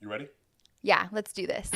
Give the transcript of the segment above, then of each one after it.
You ready? Yeah, let's do this.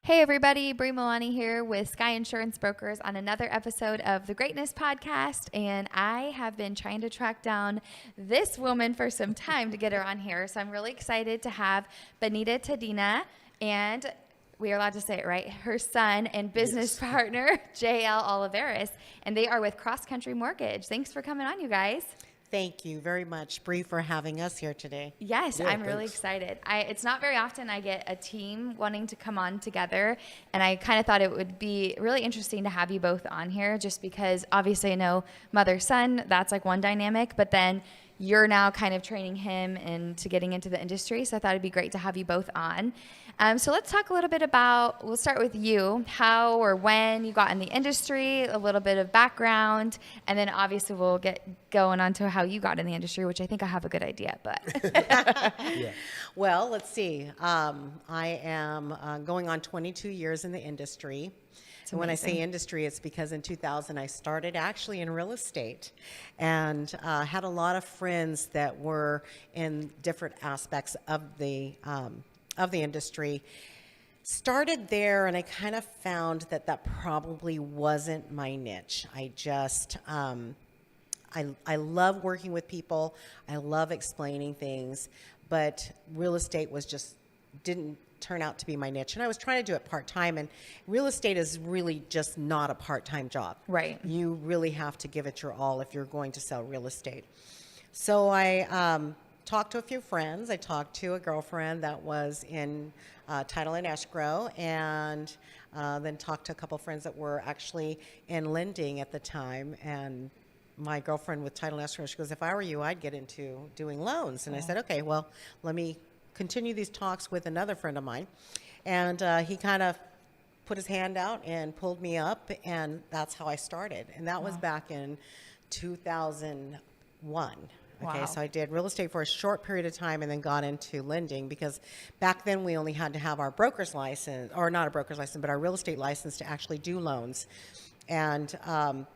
Hey everybody, Brie Milani here with Sky Insurance Brokers on another episode of the Greatness Podcast, and I have been trying to track down this woman for some time to get her on here, so I'm really excited to have Benita Tadena and, we are allowed to say it right, her son and business partner, JL Oliveris, and they are with Cross Country Mortgage. Thanks for coming on, you guys. Thank you very much, Bree, for having us here today. Yes, Yeah, I'm really thanks. excited. It's not very often I get a team wanting to come on together, and I kind of thought it would be really interesting to have you both on here just because obviously I know mother-son, that's like one dynamic, but then you're now kind of training him into getting into the industry, so I thought it'd be great to have you both on. So let's talk a little bit about, we'll start with you, how or when you got in the industry, a little bit of background, and then obviously we'll get going on to how you got in the industry, which I think I have a good idea, but. Yeah. Well, let's see. I am going on 22 years in the industry. And when I say amazing. industry, it's because in 2000 I started actually in real estate and had a lot of friends that were in different aspects of the industry. Started there, and I kind of found that probably wasn't my niche. I just I love working with people. I love explaining things, but real estate was just didn't turn out to be my niche. And I was trying to do it part-time, and real estate is really just not a part-time job. Right. You really have to give it your all if you're going to sell real estate. So I talked to a few friends. I talked to a girlfriend that was in title and escrow, and then talked to a couple friends that were actually in lending at the time. And my girlfriend with title and escrow, she goes, if I were you, I'd get into doing loans. And I said, okay, well, let me continue these talks with another friend of mine. And he kind of put his hand out and pulled me up, and that's how I started. And that was back in 2001. Okay, Wow. so I did real estate for a short period of time and then got into lending, because back then we only had to have our broker's license, or not a broker's license, but our real estate license to actually do loans. And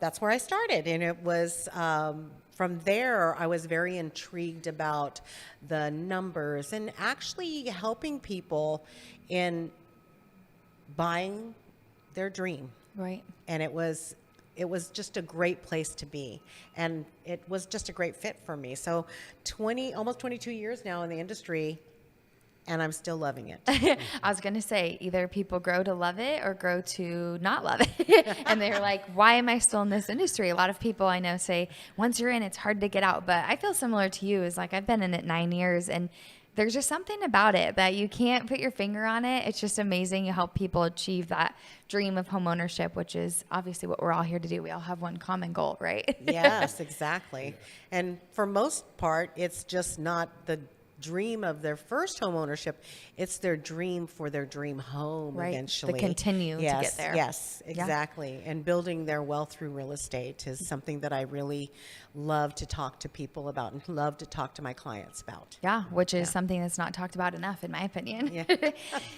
that's where I started. And it was from there, I was very intrigued about the numbers and actually helping people in buying their dream. Right. And it was just a great place to be, and it was just a great fit for me. So almost 22 years now in the industry, and I'm still loving it. I was going to say either people grow to love it or grow to not love it. And they're like, why am I still in this industry? A lot of people I know say once you're in, it's hard to get out. But I feel similar to you. Is like I've been in it 9 years, and there's just something about it that you can't put your finger on it. It's just amazing. You help people achieve that dream of home ownership, which is obviously what we're all here to do. We all have one common goal, right? Yes, exactly. And for most part, it's just not the dream of their first home ownership. It's their dream for their dream home Right. eventually. To continue to get there. Yes, exactly. And building their wealth through real estate is something that I really love to talk to people about and love to talk to my clients about. Yeah, which is something that's not talked about enough, in my opinion. Yeah.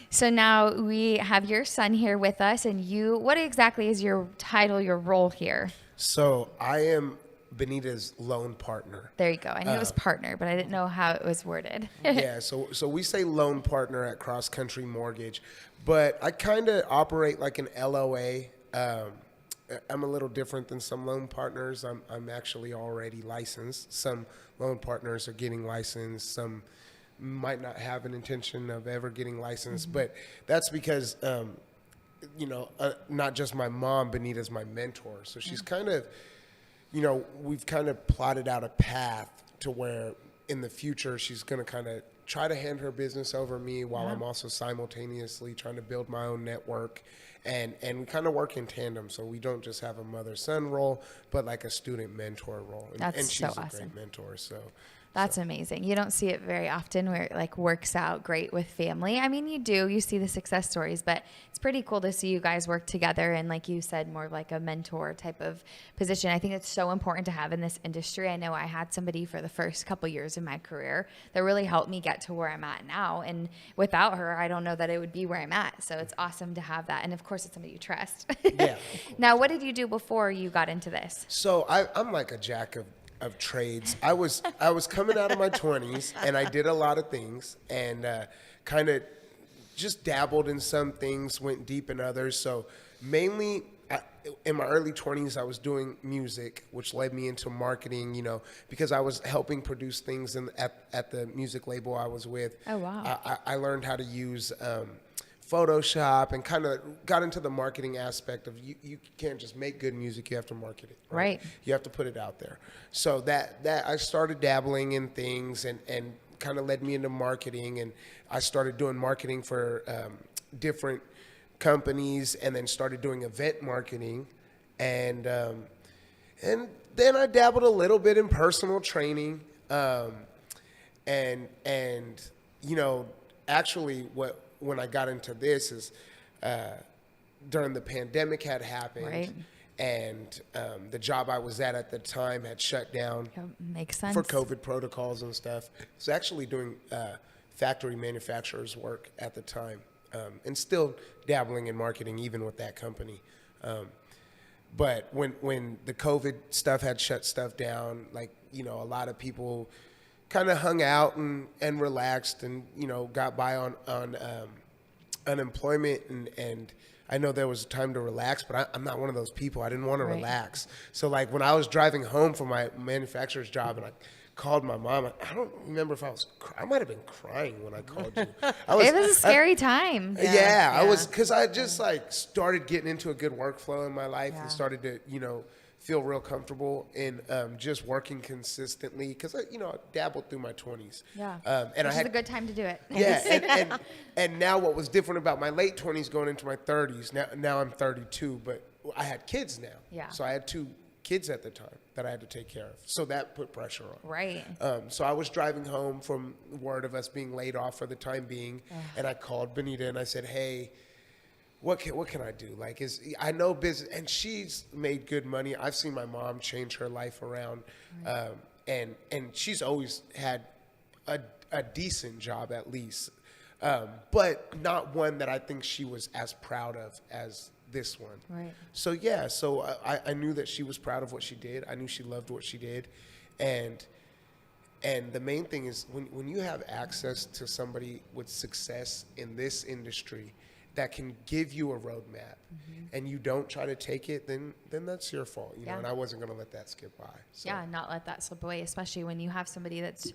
So now we have your son here with us, and what exactly is your title, your role here? So I am Benita's loan partner. There you go. I knew it was partner, but I didn't know how it was worded. Yeah, so we say loan partner at Cross Country Mortgage, but I kind of operate like an LOA. I'm a little different than some loan partners. I'm actually already licensed. Some loan partners are getting licensed. Some might not have an intention of ever getting licensed, but that's because, not just my mom, Benita's my mentor. So she's kind of, we've kind of plotted out a path to where in the future she's going to kind of try to hand her business over me while I'm also simultaneously trying to build my own network. And we kind of work in tandem. So we don't just have a mother-son role, but like a student mentor role. And That's she's so a awesome. great mentor. So That's amazing. You don't see it very often where it like works out great with family. I mean, you see the success stories, but it's pretty cool to see you guys work together and, like you said, more of like a mentor type of position. I think it's so important to have in this industry. I know I had somebody for the first couple years of my career that really helped me get to where I'm at now. And without her, I don't know that it would be where I'm at. So it's awesome to have that. And of course, it's somebody you trust. Yeah. Now, what did you do before you got into this? So I'm like a jack of trades. I was coming out of my 20s, and I did a lot of things, and kind of just dabbled in some things, went deep in others. So mainly in my early 20s, I was doing music, which led me into marketing, because I was helping produce things at the music label I was with. Oh, wow. I learned how to use Photoshop and kind of got into the marketing aspect of you can't just make good music, you have to market it. Right. You have to put it out there. So that I started dabbling in things and kind of led me into marketing, and I started doing marketing for different companies, and then started doing event marketing, and then I dabbled a little bit in personal training, and actually when I got into this is during the pandemic had happened, right. And the job I was at the time had shut down. Makes sense. For COVID protocols and stuff. I was actually doing factory manufacturers work at the time, and still dabbling in marketing even with that company. But when the COVID stuff had shut stuff down, a lot of people kind of hung out and relaxed and, got by on unemployment, and I know there was a time to relax, but I'm not one of those people. I didn't want to relax. So when I was driving home from my manufacturer's job and I called my mom, I don't remember if I might have been crying when I called you. It was a scary time. Yeah, I was, because I just started getting into a good workflow in my life and started to, feel real comfortable in just working consistently, because I dabbled through my 20s. Yeah, and which is a good time to do it. Yeah, and now what was different about my late 20s going into my 30s, now I'm 32, but I had kids now. Yeah. So I had 2 kids at the time that I had to take care of. So that put pressure on. Right. So I was driving home from word of us being laid off for the time being, and I called Benita and I said, hey, what can I do? I know business, and she's made good money. I've seen my mom change her life around, and she's always had a decent job at least, but not one that I think she was as proud of as this one. Right. So I knew that she was proud of what she did. I knew she loved what she did, and the main thing is when you have access to somebody with success in this industry that can give you a roadmap, and you don't try to take it, then that's your fault, and I wasn't going to let that skip by. So. Yeah, not let that slip away, especially when you have somebody that's,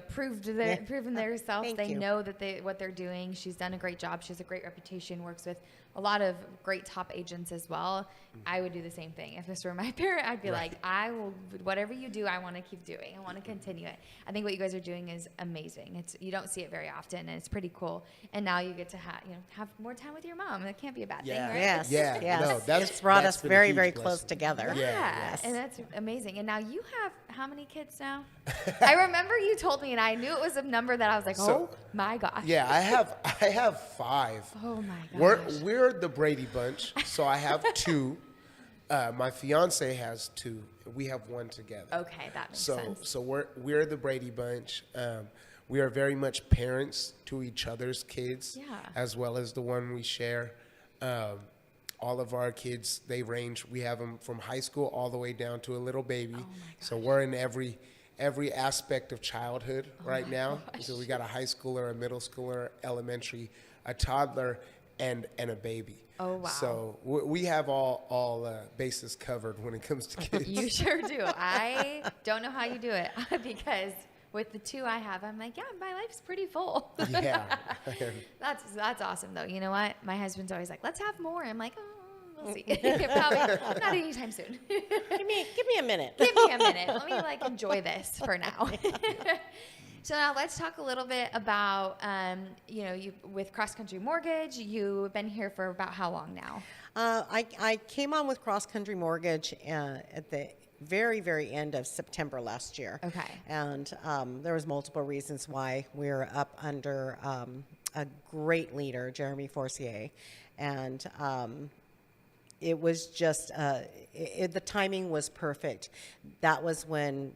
proven themselves. They know that what they're doing. She's done a great job. She has a great reputation, works with a lot of great top agents as well. I would do the same thing. If this were my parent, I'd be like, I will, whatever you do, I want to keep doing. I want to continue it. I think what you guys are doing is amazing. You don't see it very often, and it's pretty cool. And now you get to have more time with your mom. That can't be a bad thing, right? Yes. Yeah. Yes. No, it's brought us been a very, huge very blessing. close together. Yeah, Yes. and that's amazing. And now you have how many kids now? I remember you told me, and I knew it was a number that I was like, So- oh my gosh. Yeah, I have 5. Oh my gosh. We're the Brady Bunch, so I have 2. My fiance has 2. We have 1 together. Okay, that makes sense. So we're the Brady Bunch. We are very much parents to each other's kids, as well as the one we share. All of our kids, they range. We have them from high school all the way down to a little baby. Oh my So we're in every aspect of childhood right now. gosh. So we got a high schooler, a middle schooler, elementary, a toddler, and a baby. Oh, wow. So we have all bases covered when it comes to kids. You sure do. I don't know how you do it because with the 2 I have, I'm like, yeah, my life's pretty full. Yeah. That's awesome though. You know what? My husband's always like, let's have more. I'm like, oh, we'll see. Probably not anytime soon. Give me a minute. Give me a minute. Let me enjoy this for now. So now let's talk a little bit about, you with Cross Country Mortgage. You've been here for about how long now? I came on with Cross Country Mortgage at the very, very end of September last year. Okay. And there was multiple reasons why we were up under a great leader, Jeremy Forcier. And it was just, the timing was perfect. That was when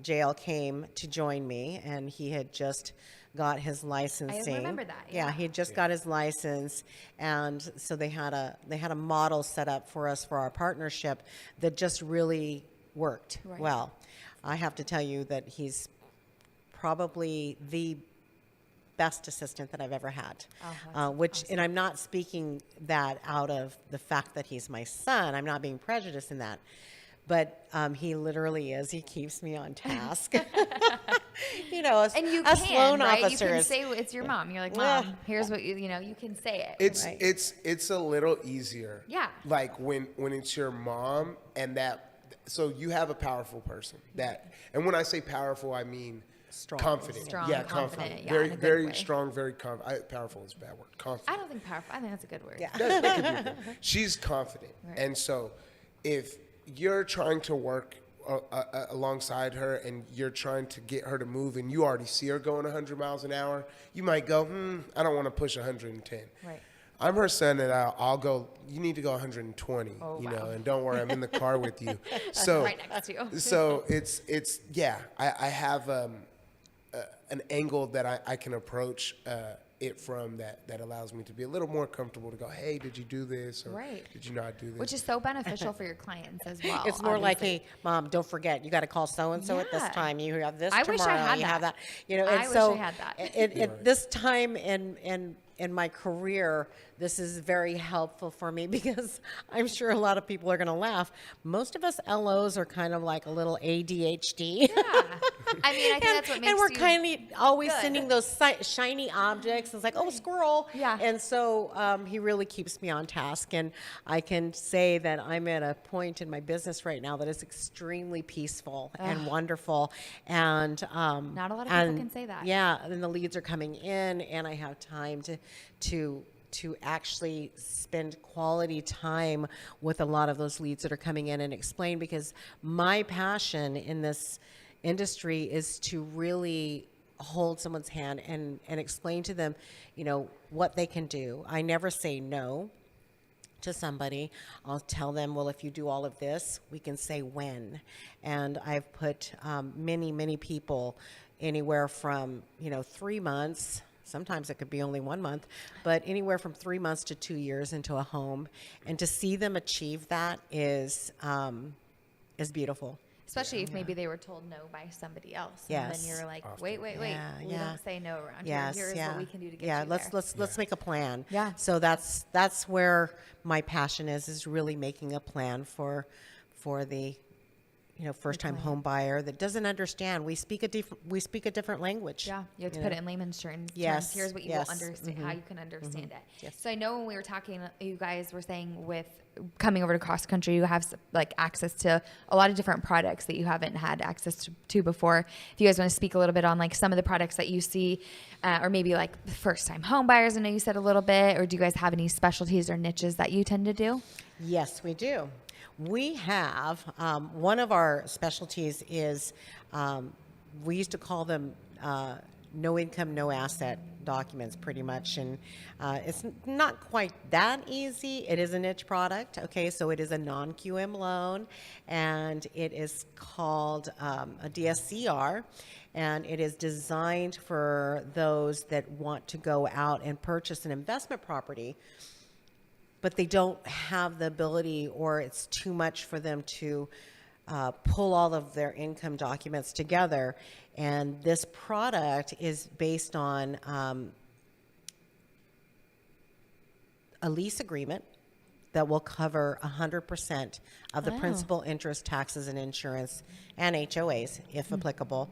JL came to join me, and he had just got his licensing. I remember that. Yeah, he had just got his license, and so they had a model set up for us for our partnership that just really worked well. I have to tell you that he's probably the best assistant that I've ever had. Which, and I'm not speaking that out of the fact that he's my son. I'm not being prejudiced in that. But he literally is. He keeps me on task. You know, And you us can, loan right? officers. You can say it's your mom. You're like, Mom, here's what you know. You can say it. It's a little easier. Yeah. Like when it's your mom and that, so you have a powerful person that, and when I say powerful, I mean confident. Strong, yeah, confident. Yeah, very, in a good very way. strong, very confident. Powerful is a bad word. Confident. I don't think powerful. I think that's a good word. Yeah. That could be good. She's confident, Right. and so if you're trying to work alongside her and you're trying to get her to move, and you already see her going 100 miles an hour, you might go, I don't want to push 110. Right. I'm her son, and I'll go, you need to go 120, Oh, you wow. know, and don't worry, I'm in the car with you. So, Right next to you. so yeah, I have an angle that I can approach it from that allows me to be a little more comfortable to go, hey, did you do this? Or Right. did you not do this? Which is so beneficial for your clients as well. It's more like, obviously. hey, Mom, don't forget, you got to call so-and-so at this Yeah. time. You have this I tomorrow. wish I had you have that. that. You know, I and wish so I had that. At this time in my career, this is very helpful for me because I'm sure a lot of people are going to laugh. Most of us LOs are kind of like a little ADHD. Yeah. I mean, I think that's what makes and we're you kind of always good. sending those shiny objects. It's like, oh, squirrel. Yeah. And so he really keeps me on task. And I can say that I'm at a point in my business right now that is extremely peaceful and wonderful. And Not a lot of people can say that. Yeah. And the leads are coming in, and I have time to actually spend quality time with a lot of those leads that are coming in and explain, because my passion in this industry is to really hold someone's hand and explain to them, you know, what they can do. I never say no to somebody. I'll tell them, well, if you do all of this, we can say when. And I've put many people anywhere from, 3 months, sometimes it could be only 1 month, but anywhere from 3 months to 2 years into a home. And to see them achieve that is beautiful. Especially if maybe they were told no by somebody else. Yes. And then you're like, wait. Yeah, We yeah. don't say no around Yes, here. Here's yeah. what we can do to get you there. let's make a plan. Yeah. So that's where my passion is really making a plan for the first-time home buyer that doesn't understand. We speak a different language. Yeah, you have to put it in layman's terms. Yes, Here's what you yes, will understand, how you can understand it. Yes. So I know when we were talking, you guys were saying with coming over to cross country, you have like access to a lot of different products that you haven't had access to before. If you guys want to speak a little bit on like some of the products that you see, or maybe like first-time home buyers, I know you said a little bit, or do you guys have any specialties or niches that you tend to do? Yes, we do. We have one of our specialties is we used to call them no income, no asset documents, pretty much, and it's not quite that easy. It is a niche product, okay? So it is a non-QM loan, and it is called a DSCR, and it is designed for those that want to go out and purchase an investment property, but they don't have the ability, or it's too much for them to pull all of their income documents together. And this product is based on a lease agreement that will cover 100% of the principal, interest, taxes, and insurance, and HOAs, if applicable,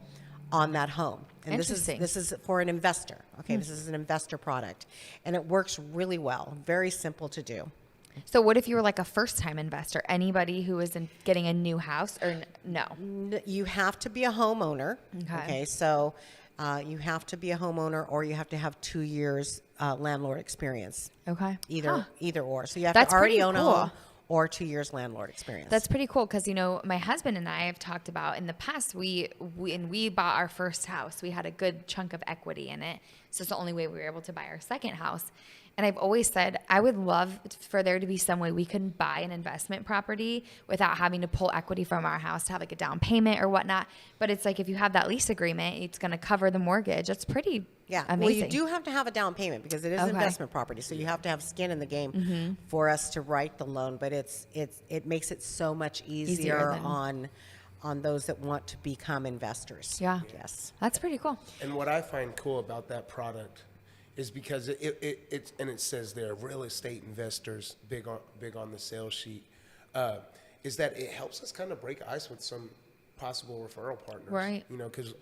on that home. And this is for an investor. Okay, this is an investor product, and it works really well. Very simple to do. So what if you were like a first-time investor? Anybody who is getting a new house, or no? You have to be a homeowner. Okay. So you have to be a homeowner, or you have to have 2 years landlord experience. Okay. Either or. So you have That's to already pretty own a cool. home, or 2 years landlord experience. That's pretty cool because, you know, my husband and I have talked about in the past, we bought our first house. We had a good chunk of equity in it. So it's the only way we were able to buy our second house. And I've always said, I would love for there to be some way we can buy an investment property without having to pull equity from our house to have like a down payment or whatnot. But it's like, if you have that lease agreement, it's going to cover the mortgage. It's pretty amazing. Well, you do have to have a down payment because it is investment property. So you have to have skin in the game for us to write the loan. But it makes it so much easier on those that want to become investors. Yeah. Yes. That's pretty cool. And what I find cool about that product is because it says there, real estate investors, big on the sales sheet, is that it helps us kind of break ice with some possible referral partners. Right. You know, because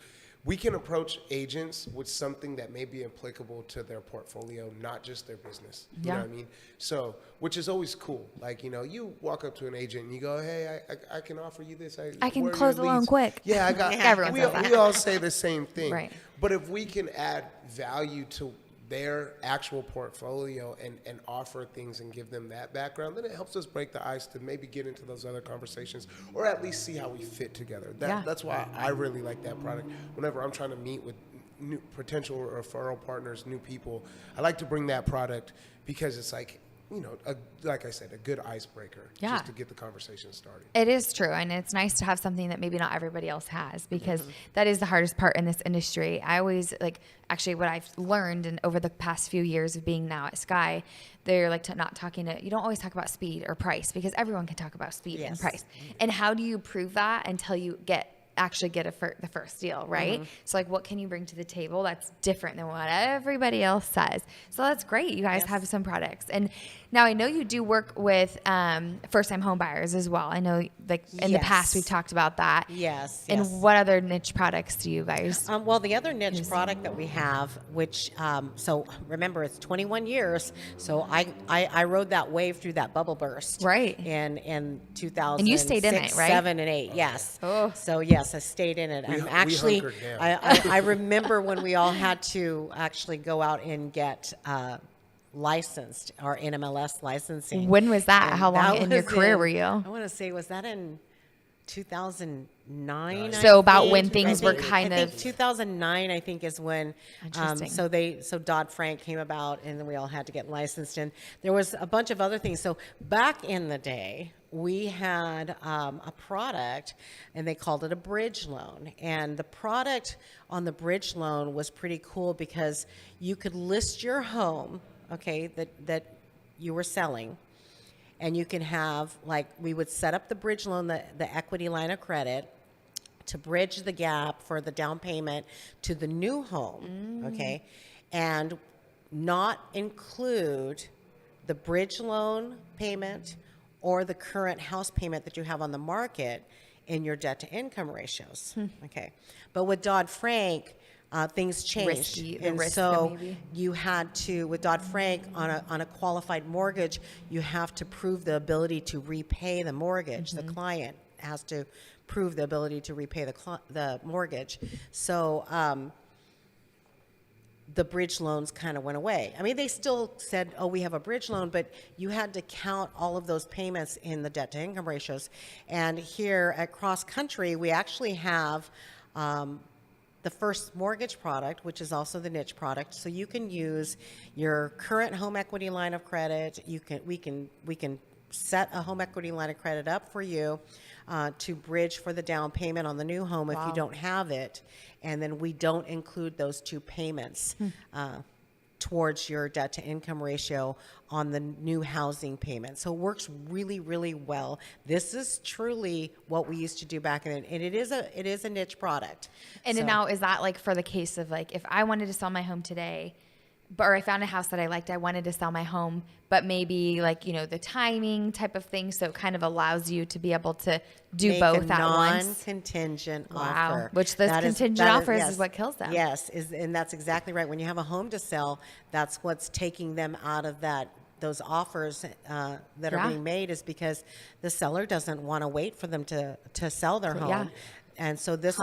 we can approach agents with something that may be applicable to their portfolio, not just their business. You know what I mean? So, which is always cool. Like, you know, you walk up to an agent and you go, hey, I can offer you this. I can close the loan quick. Yeah, I got. Everyone says that. We all say the same thing. Right. But if we can add value to their actual portfolio and offer things and give them that background, then it helps us break the ice to maybe get into those other conversations or at least see how we fit together. That's why I really like that product. Whenever I'm trying to meet with new potential referral partners, new people, I like to bring that product because it's like, you know, like I said, a good icebreaker just to get the conversation started. It is true. And it's nice to have something that maybe not everybody else has because that is the hardest part in this industry. I always actually what I've learned and over the past few years of being now at Sky, they're like you don't always talk about speed or price because everyone can talk about speed and price. And how do you prove that until you actually get the first deal, right? So like, what can you bring to the table that's different than what everybody else says? So that's great. You guys have some products. And now I know you do work with first-time home buyers as well. I know like in the past we've talked about that. Yes. And what other niche products do you guys? Well, the other niche product that we have, which, so remember it's 21 years. So I rode that wave through that bubble burst. Right. In 2006, And you stayed in it, right? 7 and 8. Yes. Oh. So yes, I stayed in it. We actually, hunkered down. I remember when we all had to actually go out and get licensed, our NMLS licensing. When was that? And How long that in your was career were you? I want to say, was that in 2009? So about I when think? things were kind I of... think 2009, I think, is when so Dodd-Frank came about, and then we all had to get licensed. And there was a bunch of other things. So back in the day, we had a product, and they called it a bridge loan. And the product on the bridge loan was pretty cool because you could list your home, that you were selling, and you can have, like, we would set up the bridge loan, the equity line of credit, to bridge the gap for the down payment to the new home, and not include the bridge loan payment or the current house payment that you have on the market in your debt to income ratios. But with Dodd-Frank, things changed. And so you had to, with Dodd-Frank, on a qualified mortgage, you have to prove the ability to repay the mortgage. The client has to prove the ability to repay the mortgage. So the bridge loans kind of went away. I mean, they still said, oh, we have a bridge loan, but you had to count all of those payments in the debt to income ratios. And here at Cross Country, we actually have the first mortgage product, which is also the niche product. So you can use your current home equity line of credit. We can set a home equity line of credit up for you to bridge for the down payment on the new home if you don't have it. And then we don't include those two payments towards your debt to income ratio on the new housing payment. So it works really, really well. This is truly what we used to do back then, and it is a niche product. And now is that like for the case of like, if I wanted to sell my home today, or I found a house that I liked, I wanted to sell my home, but maybe like, the timing type of thing. So it kind of allows you to be able to do Make both a at once. Non-contingent Wow. offer. Which those contingent offers is what kills them. Yes, and that's exactly right. When you have a home to sell, that's what's taking them out of those offers that are being made, is because the seller doesn't want to wait for them to sell their home. And so this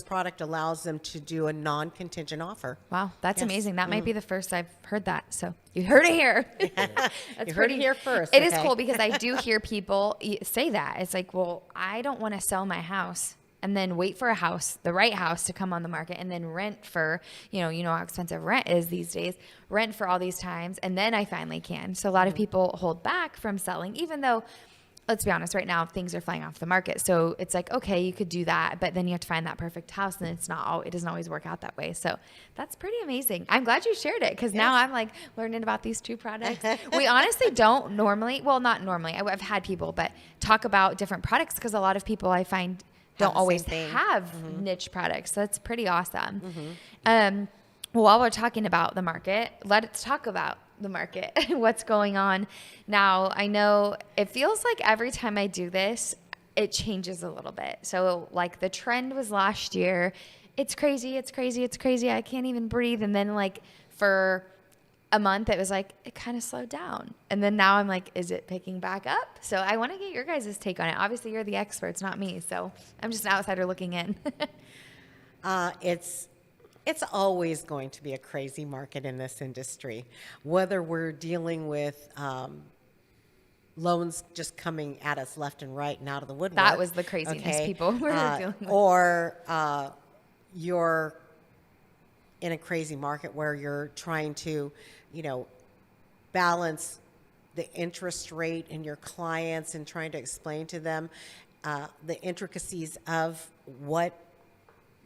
product allows them to do a non-contingent offer. Wow, that's Yes. amazing. That might be the first I've heard that. So you heard it here. You heard it here first. It is okay? cool because I do hear people say that. It's like, well, I don't want to sell my house and then wait for the right house to come on the market and then rent for, you know how expensive rent is these days, rent for all these times. And then I finally can. So a lot of people hold back from selling, even though, let's be honest, right now things are flying off the market. So it's like, okay, you could do that, but then you have to find that perfect house, and it doesn't always work out that way. So that's pretty amazing. I'm glad you shared it because now I'm like learning about these two products. We honestly don't normally, well, not normally. I've had people, but talk about different products because a lot of people I find don't always have niche products. So that's pretty awesome. Well, while we're talking about the market, let's talk about the market, what's going on now. I know it feels like every time I do this, it changes a little bit. So like the trend was last year, it's crazy, it's crazy, it's crazy. I can't even breathe. And then like for a month, it was like, it kind of slowed down. And then now I'm like, is it picking back up? So I want to get your guys' take on it. Obviously you're the experts, not me. So I'm just an outsider looking in. It's always going to be a crazy market in this industry, whether we're dealing with loans just coming at us left and right and out of the woodwork. That was the craziness people were dealing with. Or you're in a crazy market where you're trying to, balance the interest rate in your clients and trying to explain to them the intricacies of what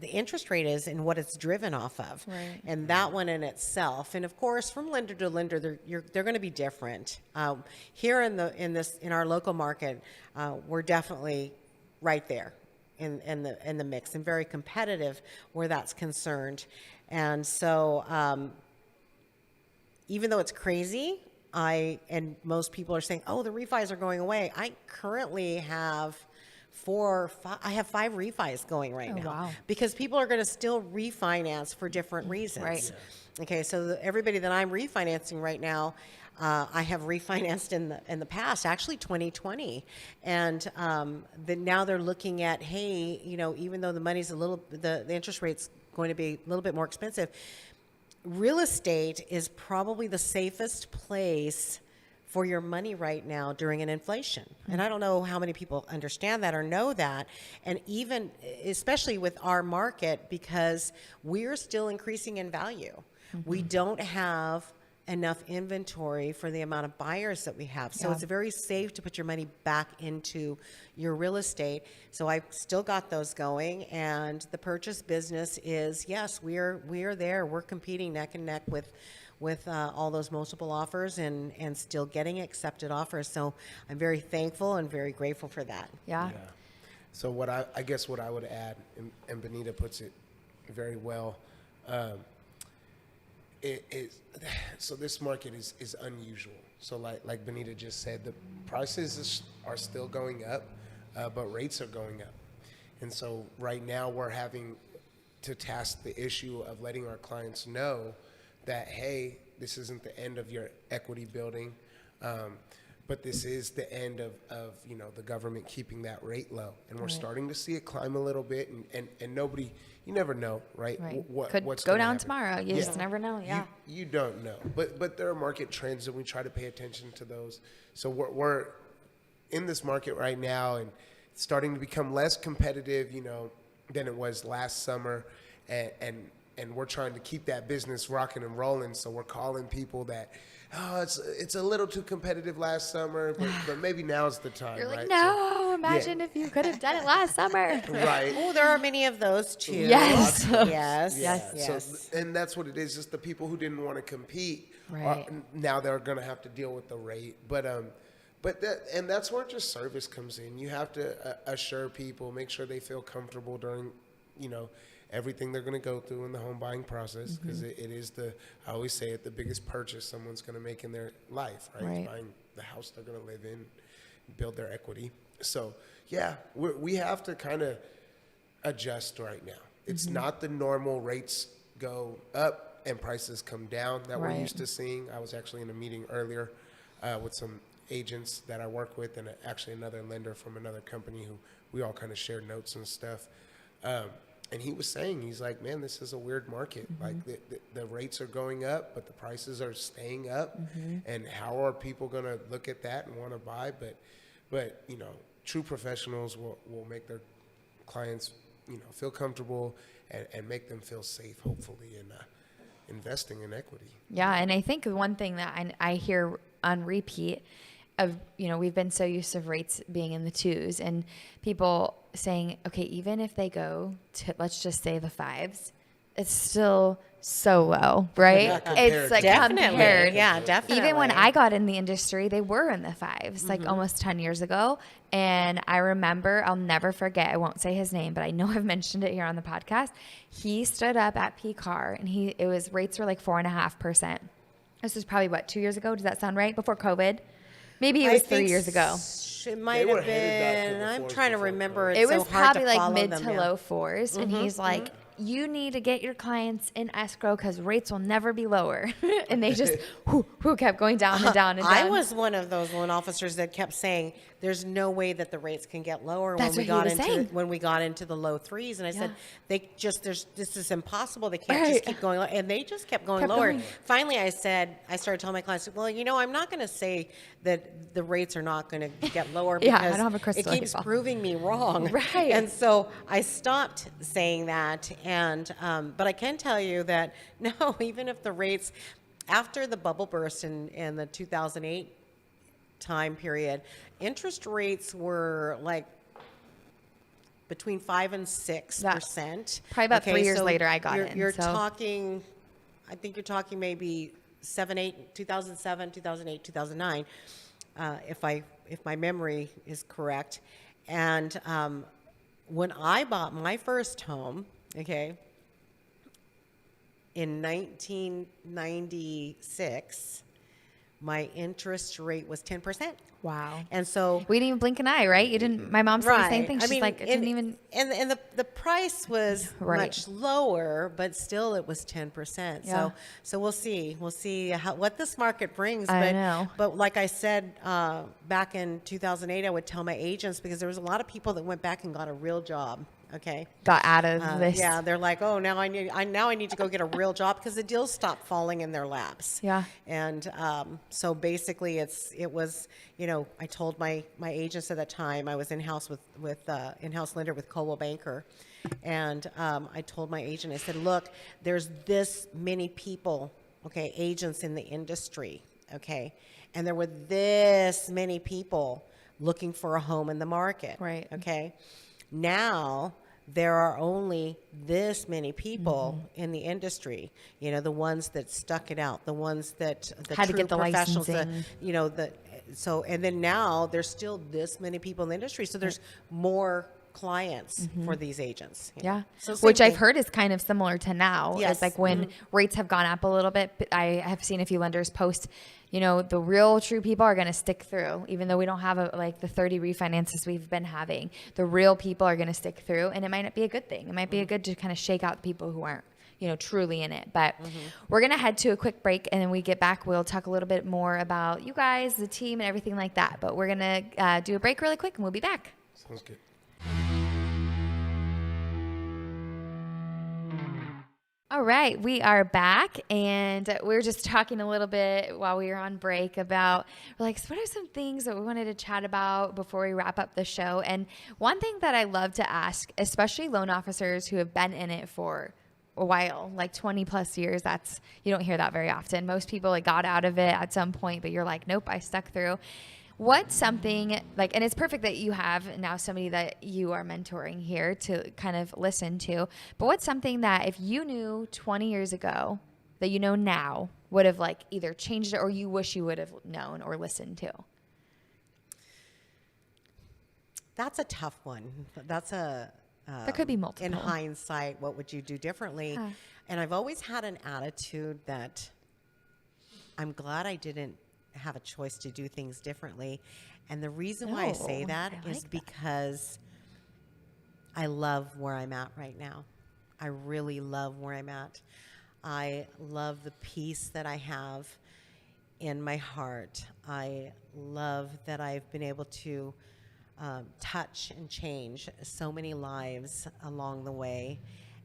the interest rate is and what it's driven off of. Right. And that one in itself. And of course, from lender to lender, they're going to be different. Here in our local market, we're definitely right there in the mix and very competitive where that's concerned. And so even though it's crazy, and most people are saying, oh, the refis are going away. I currently have I have 5 refis going right now. Wow. Because people are going to still refinance for different reasons. Right. Yeah. Okay, so everybody that I'm refinancing right now, I have refinanced in the past, actually 2020, and now they're looking at, hey, even though the money's the interest rate's going to be a little bit more expensive, real estate is probably the safest place for your money right now during an inflation. And I don't know how many people understand that or know that. And even, especially with our market, because we're still increasing in value. We don't have enough inventory for the amount of buyers that we have. So it's very safe to put your money back into your real estate. So I've still got those going. And the purchase business is, yes, we are there. We're competing neck and neck with all those multiple offers and still getting accepted offers. So I'm very thankful and very grateful for that. Yeah. So I guess what I would add, and Benita puts it very well, so this market is unusual. So like Benita just said, the prices are still going up, but rates are going up. And so right now we're having to task the issue of letting our clients know that, hey, this isn't the end of your equity building, but this is the end of the government keeping that rate low. And we're starting to see it climb a little bit, and nobody, you never know, right? Could What's go gonna down happen. tomorrow. You just never know. Yeah. You don't know. But there are market trends, and we try to pay attention to those. So we're in this market right now, and it's starting to become less competitive, than it was last summer, and we're trying to keep that business rocking and rolling. So we're calling people that, it's a little too competitive last summer, but maybe now's the time. You're like, right? no, imagine if you could have done it last summer. Right. Oh, there are many of those too. Yes. Yes. So, and that's what it is. Just the people who didn't want to compete, Right. now they're going to have to deal with the rate. But that's where just service comes in. You have to assure people, make sure they feel comfortable during, everything they're going to go through in the home buying process, because it is I always say it, the biggest purchase someone's going to make in their life, right? Right. Buying the house they're going to live in, build their equity. So yeah, we have to kind of adjust right now. It's not the normal rates go up and prices come down that we're used to seeing. I was actually in a meeting earlier with some agents that I work with, and actually another lender from another company who we all kind of shared notes and stuff. And he was saying, he's like, man, this is a weird market. Like the rates are going up, but the prices are staying up. And how are people going to look at that and want to buy? But you know, true professionals will make their clients, you know, feel comfortable and make them feel safe, hopefully, in investing in equity. Yeah, and I think one thing that I hear on repeat of, you know, we've been so used to rates being in the 2s and people saying, okay, even if they go to, let's just say the 5s, it's still so low, right? Yeah, It's like Definitely. compared. Yeah, definitely. Even when I got in the industry, they were in the 5s, like almost 10 years ago. And I remember, I'll never forget, I won't say his name, but I know I've mentioned it here on the podcast. He stood up at PCAR and rates were like 4.5%. This was probably 2 years ago. Does that sound right? Before COVID? Maybe it was 3 years ago. It might were have headed back to been. the I'm fours trying to before remember. COVID. It's It was so hard probably to like follow mid them to now. low 4s. And he's like, you need to get your clients in escrow because rates will never be lower. And they just who kept going down and down and down. I was one of those loan officers that kept saying, "There's no way that the rates can get lower." That's what he was saying. When we got into the low 3s, and I said, "This is impossible. They can't Right. just keep going low," and they just kept going Kept lower. going. Finally, I started telling my clients, "Well, you know, I'm not going to say that the rates are not going to get lower Yeah, I because don't have a crystal it keeps ball. proving me wrong." Right. And so I stopped saying that, and but I can tell you that no, even if the rates after the bubble burst in the 2008 time period, interest rates were like between 5 and 6%. Probably about 3 years later I got in, You're so. talking, I think you're talking maybe 2007, 2008, 2009, if my memory is correct. And when I bought my first home, okay, in 1996, my interest rate was 10%. Wow. And so We didn't even blink an eye, right? You didn't. My mom said the same thing. I She's mean, like, it didn't even. And the price was Right. much lower, but still it was 10%. Yeah. So we'll see what this market brings. I But, know. But like I said, back in 2008, I would tell my agents, because there was a lot of people that went back and got a real job. Okay. Got out of this. Yeah, they're like, oh, now I need to go get a real job because the deals stopped falling in their laps. Yeah. And so basically, it was, you know, I told my agents at that time, I was in-house with in-house lender with Coldwell Banker, and I told my agent, I said, look, there's this many people, okay, agents in the industry, okay, and there were this many people looking for a home in the market, Right. okay. Now there are only this many people in the industry, you know, the ones that stuck it out, the ones that the Had to true get the professionals, licensing. you know, and then now there's still this many people in the industry, so there's more clients for these agents. you know. Yeah, So same which I've thing. heard is kind of similar to now. Yes. It's like when rates have gone up a little bit. But I have seen a few lenders post, you know, the real true people are going to stick through, even though we don't have like the 30 refinances we've been having. The real people are going to stick through, and it might not be a good thing. It might be a good to kind of shake out the people who aren't, you know, truly in it. But we're going to head to a quick break, and then we get back, we'll talk a little bit more about you guys, the team, and everything like that. But we're going to do a break really quick, and we'll be back. Sounds good. All right, we are back, and we were just talking a little bit while we were on break about, we're like, so what are some things that we wanted to chat about before we wrap up the show? And one thing that I love to ask, especially loan officers who have been in it for a while, like 20 plus years, you don't hear that very often. Most people like got out of it at some point, but you're like, nope, I stuck through. What's something like, and it's perfect that you have now somebody that you are mentoring here to kind of listen to, but what's something that if you knew 20 years ago that you know now would have like either changed it or you wish you would have known or listened to? That's a tough one. That's a There could be multiple. In hindsight, what would you do differently? Huh. And I've always had an attitude that I'm glad I didn't have a choice to do things differently. And the reason why I say that I is like that. because I love where I'm at right now. I really love where I'm at. I love the peace that I have in my heart. I love that I've been able to touch and change so many lives along the way.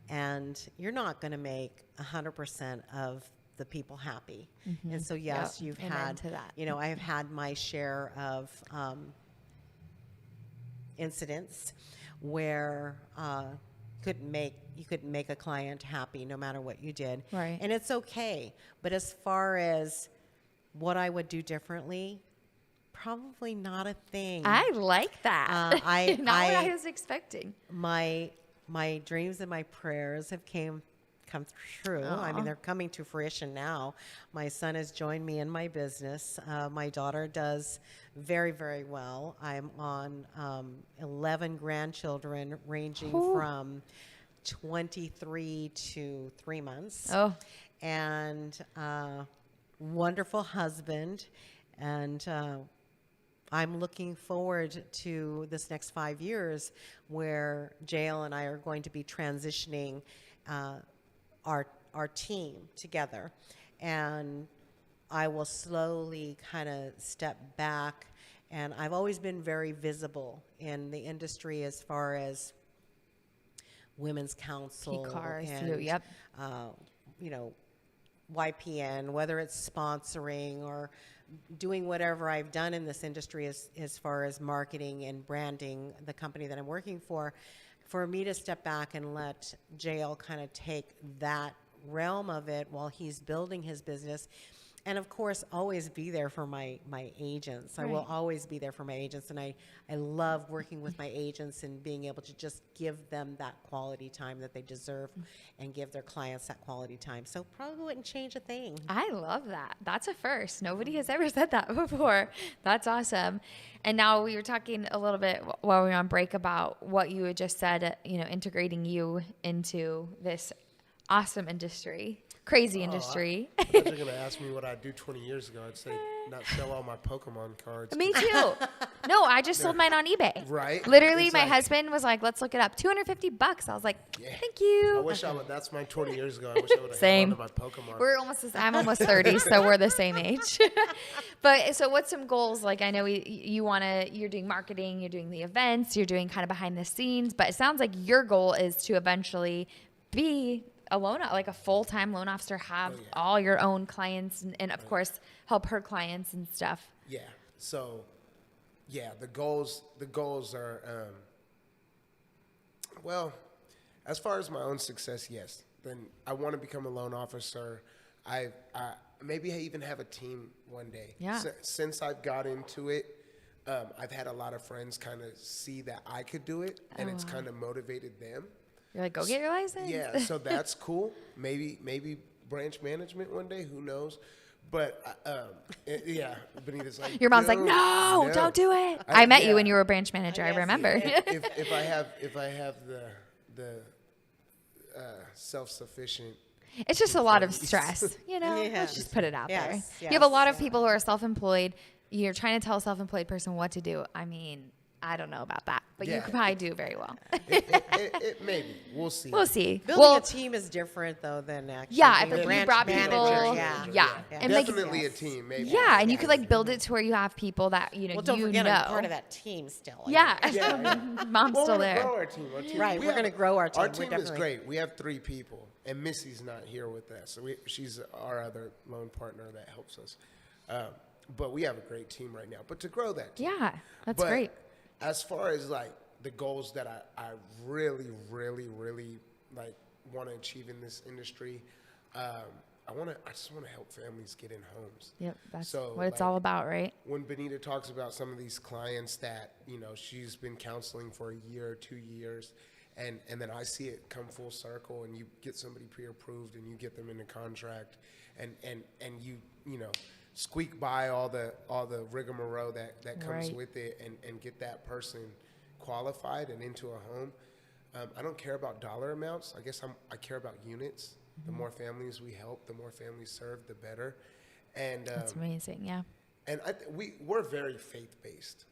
And you're not going to make 100% of the people happy. And so, yes, Yep. you've Amen had, to that. you know, I've had my share of incidents where you couldn't make a client happy no matter what you did. Right. And it's okay. But as far as what I would do differently, probably not a thing. I like that. Not what I was expecting. My dreams and my prayers have come true. I mean, they're coming to fruition now. My son has joined me in my business. My daughter does very, very well. I'm on 11 grandchildren ranging from 23 to 3 months. Oh. And wonderful husband. And I'm looking forward to this next 5 years where JL and I are going to be transitioning our team together. And I will slowly kind of step back. And I've always been very visible in the industry as far as women's council P-cars, and yep. you know, YPN, whether it's sponsoring or doing whatever I've done in this industry as far as marketing and branding the company that I'm working for me to step back and let JL kind of take that realm of it while he's building his business. And of course, always be there for my agents. I will Right. always be there for my agents. And I love working with my agents and being able to just give them that quality time that they deserve and give their clients that quality time. So probably wouldn't change a thing. I love that. That's a first. Nobody has ever said that before. That's awesome. And now we were talking a little bit while we were on break about what you had just said, you know, integrating you into this awesome industry, crazy industry. I thought you were going to ask me what I'd do 20 years ago. I'd say not sell all my Pokemon cards. Me too. No, I just sold mine on eBay. Right? Literally, It's my like- husband was like, "Let's look it up. $250." I was like, Yeah. "Thank you." I wish I would. That's my 20 years ago. I wish I would have Same. held on to my Pokemon. We're I'm almost 30, so we're the same age. But so what's some goals? Like, I know you're doing marketing, you're doing the events, you're doing kind of behind the scenes, but it sounds like your goal is to eventually be like a full-time loan officer, have all your own clients and of course help her clients and stuff. Yeah. So, yeah, the goals are, well, as far as my own success, yes. Then I want to become a loan officer. I maybe I even have a team one day. Yeah. Since I've got into it, I've had a lot of friends kind of see that I could do it, and it's kind of motivated them. You're like, go get your license. Yeah, so that's cool. Maybe branch management one day. Who knows? But yeah, Benita's like, Your mom's like, no, don't do it. I met you when you were a branch manager. I remember. if I have the self-sufficient. It's just a lot of stress, you know. Yeah. Let's just put it out there. Yes, You have a lot of yes. people who are self-employed. You're trying to tell a self-employed person what to do. I mean, I don't know about that, but you Yeah. could probably do very well. It maybe we'll see. We'll see. Building a team is different, though, than actually Yeah, being if a you branch brought manager. people, Yeah. yeah. And like, Definitely a team, maybe. yeah, and you could like build it to where you have people that you know Well, don't you forget, know. I'm part of that team still. Yeah, Yeah. mom's Well, still we're there. gonna grow our team. Right, we're gonna grow our team. Our We're team is definitely- great. We have 3 people, and Missy's not here with us. So she's our other loan partner that helps us. But we have a great team right now. But to grow that team. Yeah, that's But great. As far as like the goals that I really, really, really like want to achieve in this industry, I just want to help families get in homes. Yep, that's So, what it's like, all about, right? When Benita talks about some of these clients that, you know, she's been counseling for a year or 2 years, and then I see it come full circle, and you get somebody pre-approved, and you get them in a contract, and you know, squeak by all the rigmarole that comes Right. with it, and get that person qualified and into a home. I don't care about dollar amounts. I guess I care about units. The more families we help, the more families served, the better. And That's amazing. Yeah. and we're very faith-based,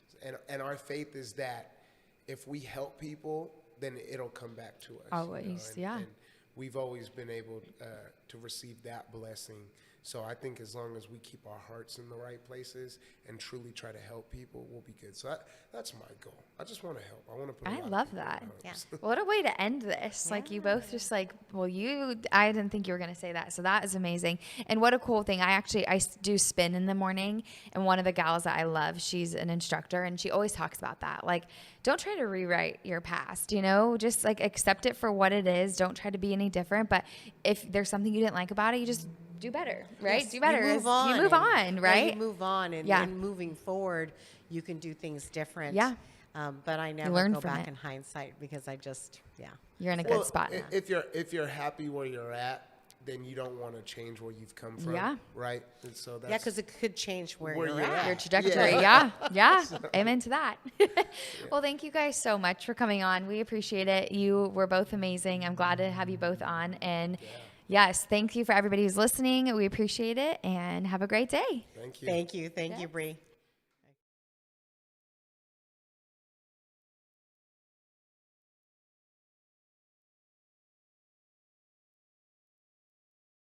and our faith is that if we help people, then it'll come back to us. Always, yeah. And we've always been able to receive that blessing. So I think as long as we keep our hearts in the right places and truly try to help people, we'll be good. So that's my goal. I just want to help. I want to put a I lot of love people in that. homes. Yeah. What a way to end this. Like you both just like, well, I didn't think you were going to say that. So that is amazing. And what a cool thing. I do spin in the morning. And one of the gals that I love, she's an instructor and she always talks about that. Like, don't try to rewrite your past, just like accept it for what it is. Don't try to be any different. But if there's something you didn't like about it, you just do better, right? Yes, Do better. You move on. You move on, right? Yeah, you move on, and moving forward, you can do things different. Yeah. But I never learn go from back it. in hindsight because I just, You're in a Well, good spot. If you're happy where you're at, then you don't want to change where you've come from. Yeah. Right. And so that's because it could change where Where you're you're at. Your trajectory. Yeah. Amen to that. Well, thank you guys so much for coming on. We appreciate it. You were both amazing. I'm glad to have you both on. And yes, thank you for everybody who's listening. We appreciate it and have a great day. Thank you. Thank you, Bree.